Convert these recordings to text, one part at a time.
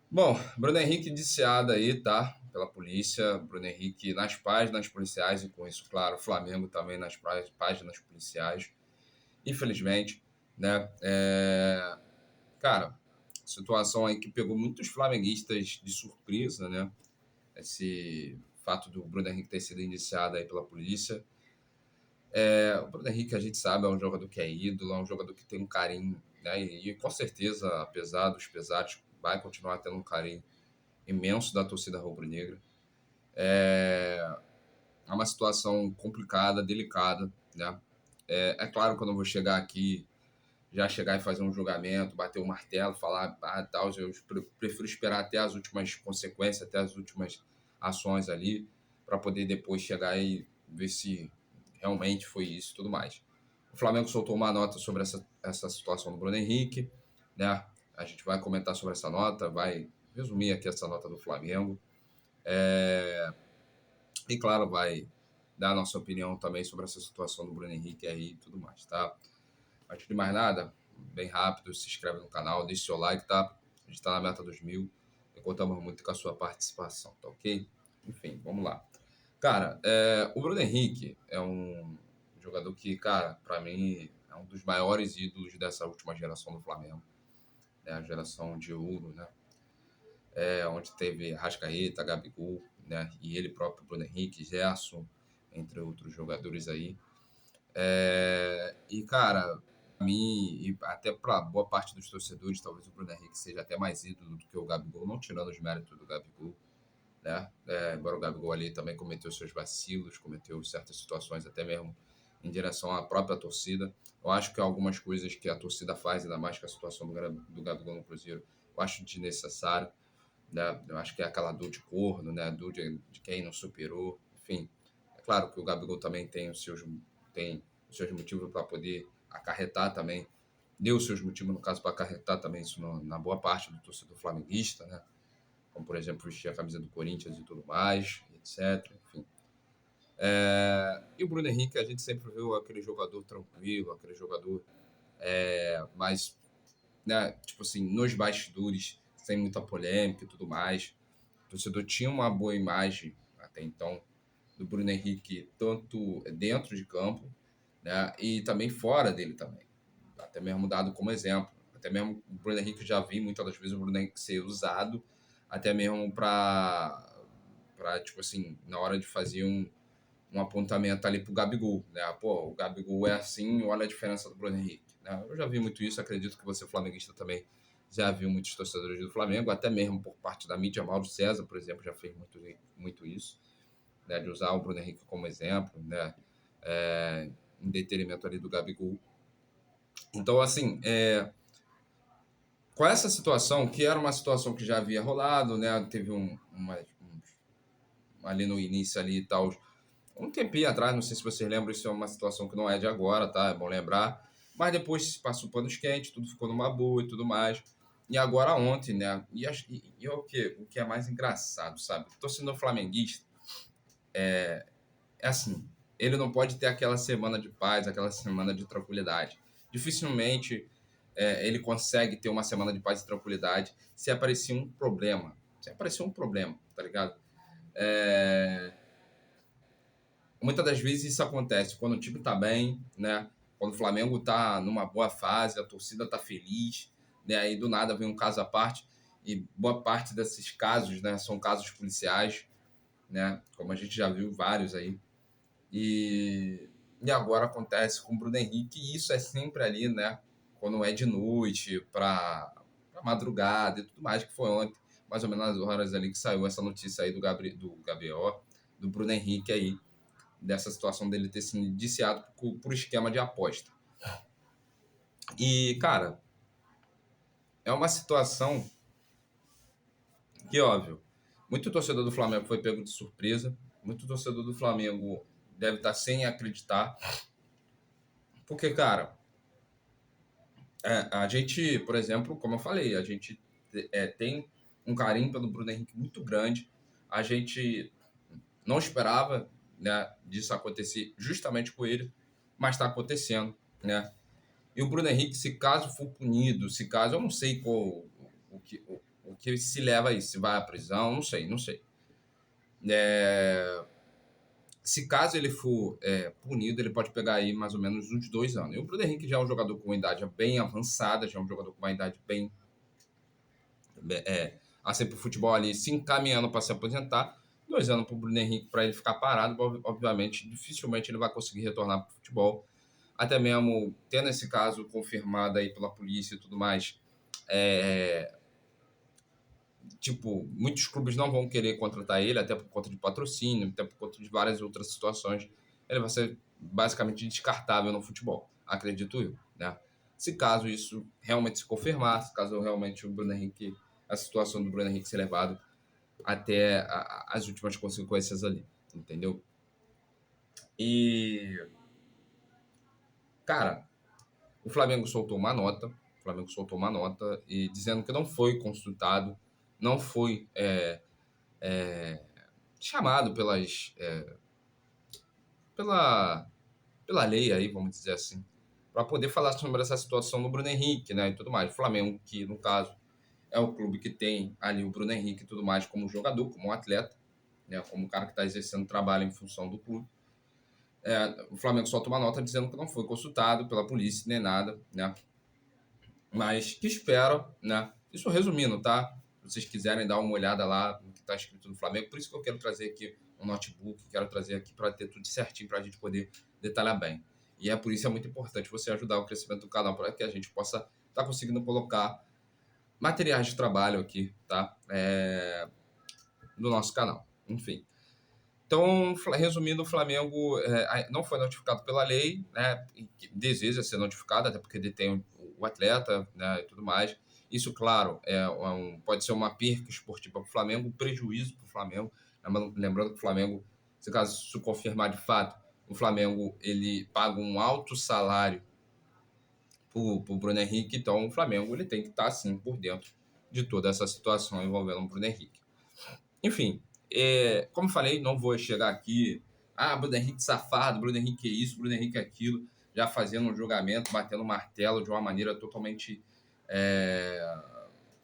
Bom, Bruno Henrique indiciado aí, tá? Pela polícia. Bruno Henrique nas páginas policiais e com isso, claro, o Flamengo também nas páginas policiais. Infelizmente, né? Cara, situação aí que pegou muitos flamenguistas de surpresa, né? Esse fato do Bruno Henrique ter sido indiciado aí pela polícia. O Bruno Henrique, a gente sabe, é um jogador que é ídolo, é um jogador que tem um carinho, né? E com certeza, apesar dos pesares, vai continuar tendo um carinho imenso da torcida rubro-negra. É uma situação complicada, delicada, né? Claro que eu não vou chegar aqui, já chegar e fazer um julgamento, bater o martelo, falar tal, eu prefiro esperar até as últimas consequências, até as últimas ações ali, para poder depois chegar e ver se realmente foi isso e tudo mais. O Flamengo soltou uma nota sobre essa situação do Bruno Henrique, né? A gente vai comentar sobre essa nota, vai resumir aqui essa nota do Flamengo. E, claro, vai dar a nossa opinião também sobre essa situação do Bruno Henrique aí e tudo mais, tá? Antes de mais nada, bem rápido, se inscreve no canal, deixe seu like, tá? A gente tá na meta dos 1000 e contamos muito com a sua participação, tá ok? Enfim, vamos lá. Cara, o Bruno Henrique é um jogador que, cara, para mim é um dos maiores ídolos dessa última geração do Flamengo, né? A geração de ouro, né? Onde teve Rascaeta, Gabigol, né? E ele próprio, Bruno Henrique, Gerson, entre outros jogadores aí. E, cara, pra mim, e até para boa parte dos torcedores, talvez o Bruno Henrique seja até mais ídolo do que o Gabigol, não tirando os méritos do Gabigol, né? Embora o Gabigol ali também cometeu seus vacilos, cometeu certas situações até mesmo em direção à própria torcida. Eu acho que algumas coisas que a torcida faz, ainda mais com a situação do Gabigol no Cruzeiro, eu acho desnecessário, né? Eu acho que é aquela dor de corno, né? Dor de quem não superou, enfim. É claro que o Gabigol também tem os seus motivos para poder acarretar também, deu os seus motivos, no caso, para acarretar também isso na boa parte do torcedor flamenguista, né? Como, por exemplo, vestir a camisa do Corinthians e tudo mais, etc. Enfim. E o Bruno Henrique, a gente sempre viu aquele jogador tranquilo, aquele jogador mais, né, tipo assim, nos bastidores, sem muita polêmica e tudo mais. O torcedor tinha uma boa imagem até então do Bruno Henrique, tanto dentro de campo, né, e também fora dele também. Até mesmo dado como exemplo. Até mesmo o Bruno Henrique já vi muitas das vezes o Bruno Henrique ser usado até mesmo para tipo assim, na hora de fazer um apontamento ali pro Gabigol, né? Pô, o Gabigol é assim, olha a diferença do Bruno Henrique, né? Eu já vi muito isso, acredito que você flamenguista também já viu muitos torcedores do Flamengo, até mesmo por parte da mídia. Mauro César, por exemplo, já fez muito isso, né? De usar o Bruno Henrique como exemplo, né? Em detrimento ali do Gabigol. Então, assim, com essa situação, que era uma situação que já havia rolado, né? Teve ali no início ali e tal, um tempinho atrás, não sei se vocês lembram, isso é uma situação que não é de agora, tá? É bom lembrar. Mas depois passou panos quentes, tudo ficou numa boa e tudo mais. E agora ontem, né? E o que é mais engraçado, sabe? O torcedor flamenguista é assim, ele não pode ter aquela semana de paz, aquela semana de tranquilidade. Dificilmente ele consegue ter uma semana de paz e tranquilidade se aparecer um problema. Se aparecer um problema, tá ligado? É, Muitas das vezes isso acontece quando o time tá bem, né? Quando o Flamengo tá numa boa fase, a torcida tá feliz, né? Aí do nada vem um caso à parte, e boa parte desses casos, né, são casos policiais, né? Como a gente já viu vários aí. E agora acontece com o Bruno Henrique, e isso é sempre ali, né? Quando é de noite, para madrugada e tudo mais, que foi ontem, mais ou menos nas horas ali que saiu essa notícia aí do Gabriel, do Bruno Henrique aí, dessa situação dele ter sido indiciado por esquema de aposta. E, cara, é uma situação que, óbvio, muito torcedor do Flamengo foi pego de surpresa, muito torcedor do Flamengo deve estar sem acreditar, porque, cara, a gente, por exemplo, como eu falei, a gente tem um carinho pelo Bruno Henrique muito grande, a gente não esperava, né, disso acontecer justamente com ele, mas está acontecendo, né? E o Bruno Henrique, se caso for punido, se caso, eu não sei o que que se leva a isso, se vai à prisão, não sei. É, se caso ele for punido, ele pode pegar aí mais ou menos uns 2 anos. E o Bruno Henrique já é um jogador com uma idade bem avançada, já é um jogador com uma idade bem assim, para o futebol ali, se encaminhando para se aposentar. 2 anos para o Bruno Henrique, para ele ficar parado, obviamente, dificilmente ele vai conseguir retornar para o futebol. Até mesmo tendo esse caso confirmado aí pela polícia e tudo mais, tipo, muitos clubes não vão querer contratar ele, até por conta de patrocínio, até por conta de várias outras situações. Ele vai ser basicamente descartável no futebol, acredito eu, né? Se caso isso realmente se confirmar, se caso realmente o Bruno Henrique, a situação do Bruno Henrique ser levado até as últimas consequências ali, entendeu? E, cara, o Flamengo soltou uma nota, e dizendo que não foi consultado, não foi chamado pela, pela lei aí, vamos dizer assim, para poder falar sobre essa situação do Bruno Henrique, né, e tudo mais. O Flamengo, que no caso é o clube que tem ali o Bruno Henrique e tudo mais como jogador, como atleta, né, como um cara que está exercendo trabalho em função do clube. O Flamengo solta uma nota dizendo que não foi consultado pela polícia nem nada, né, mas que espera, né, isso resumindo, tá? Se vocês quiserem dar uma olhada lá no que está escrito no Flamengo, por isso que eu quero trazer aqui um notebook, quero trazer aqui para ter tudo certinho para a gente poder detalhar bem. E por isso é muito importante você ajudar o crescimento do canal para que a gente possa estar conseguindo colocar materiais de trabalho aqui, tá? No nosso canal. Enfim. Então, resumindo, o Flamengo não foi notificado pela lei, né? Deseja ser notificado, até porque detém o atleta, né, e tudo mais. Isso, claro, pode ser uma perca esportiva para o Flamengo, um prejuízo para o Flamengo. Lembrando que o Flamengo, se caso isso confirmar de fato, o Flamengo ele paga um alto salário para o Bruno Henrique, então o Flamengo ele tem que estar, sim, por dentro de toda essa situação envolvendo o Bruno Henrique. Enfim, como falei, não vou chegar aqui, Bruno Henrique safado, Bruno Henrique é isso, Bruno Henrique é aquilo, já fazendo um julgamento, batendo martelo de uma maneira totalmente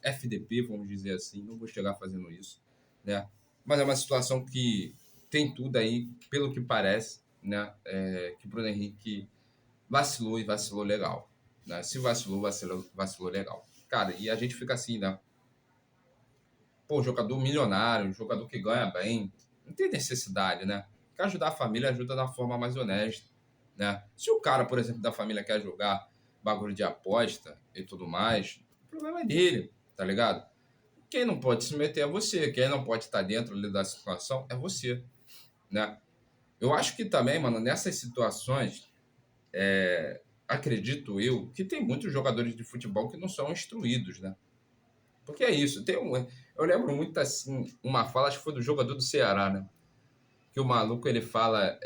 FDP, vamos dizer assim, não vou chegar fazendo isso, né? Mas é uma situação que tem tudo aí, pelo que parece, né? Que o Bruno Henrique vacilou e vacilou legal, né? Se vacilou legal. Cara, e a gente fica assim, né? Pô, jogador milionário, jogador que ganha bem, não tem necessidade, né? Quer ajudar a família, ajuda da forma mais honesta, né? Se o cara, por exemplo, da família quer jogar bagulho de aposta e tudo mais, o problema é dele, tá ligado? Quem não pode se meter é você, quem não pode estar dentro ali da situação é você, né? Eu acho que também, mano, nessas situações, acredito eu, que tem muitos jogadores de futebol que não são instruídos, né? Porque é isso, eu lembro muito assim, uma fala, acho que foi do jogador do Ceará, né? Que o maluco ele fala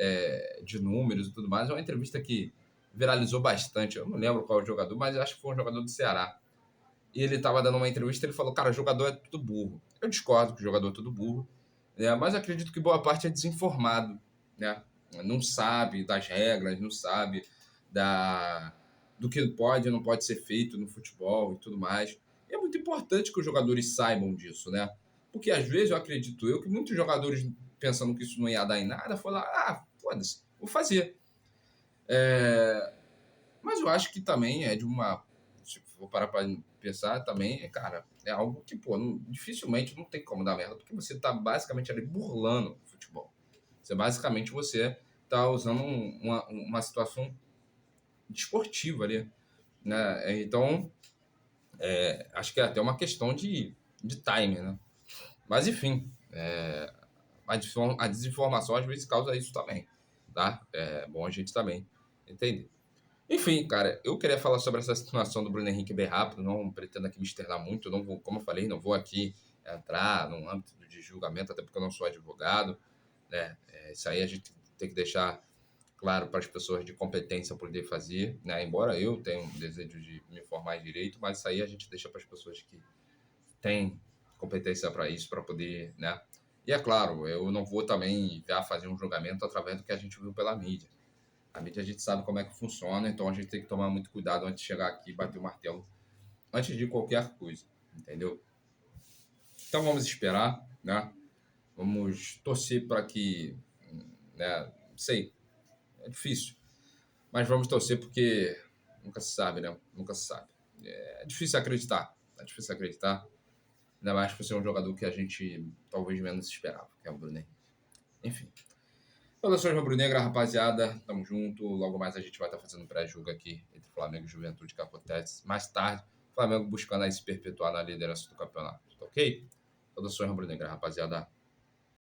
de números e tudo mais. É uma entrevista que viralizou bastante. Eu não lembro qual é o jogador, mas acho que foi um jogador do Ceará. E ele estava dando uma entrevista e ele falou: cara, jogador é tudo burro. Eu discordo que o jogador é tudo burro, né? Mas acredito que boa parte é desinformado, né? Não sabe das regras, não sabe da, do que pode e não pode ser feito no futebol e tudo mais. E é muito importante que os jogadores saibam disso, né? Porque às vezes eu acredito que muitos jogadores, pensando que isso não ia dar em nada, foram lá, foda-se, vou fazer. Mas eu acho que também é de uma. Se for parar para pensar, também, cara, é algo que, pô, dificilmente não tem como dar merda, porque você tá basicamente ali burlando o futebol. Você tá usando uma situação desportiva ali, né? Então, acho que é até uma questão de timing, né? Mas, enfim, a desinformação às vezes causa isso também, tá? É bom a gente também entender. Enfim, cara, eu queria falar sobre essa situação do Bruno Henrique bem rápido, não pretendo aqui me externar muito, não vou, como eu falei, não vou aqui entrar no âmbito de julgamento, até porque eu não sou advogado, né? Isso aí a gente tem que deixar claro para as pessoas de competência poder fazer, né? Embora eu tenha um desejo de me formar em direito, mas isso aí a gente deixa para as pessoas que têm competência para isso, para poder, né? E é claro, eu não vou também já fazer um julgamento através do que a gente viu pela mídia. A mídia a gente sabe como é que funciona, então a gente tem que tomar muito cuidado antes de chegar aqui e bater o martelo, antes de qualquer coisa, entendeu? Então vamos esperar, né? Vamos torcer para que, né? Não sei, é difícil, mas vamos torcer porque nunca se sabe, né? Nunca se sabe. É difícil acreditar, é difícil acreditar, ainda mais por ser um jogador que a gente talvez menos esperava, que é o Bruno Henrique. Enfim. Saudações rubro-negra, rapaziada. Tamo junto. Logo mais a gente vai estar fazendo pré-jogo aqui entre Flamengo e Juventude, que acontece mais tarde. Flamengo buscando aí se perpetuar na liderança do campeonato, tá ok? Saudações rubro-negra, rapaziada.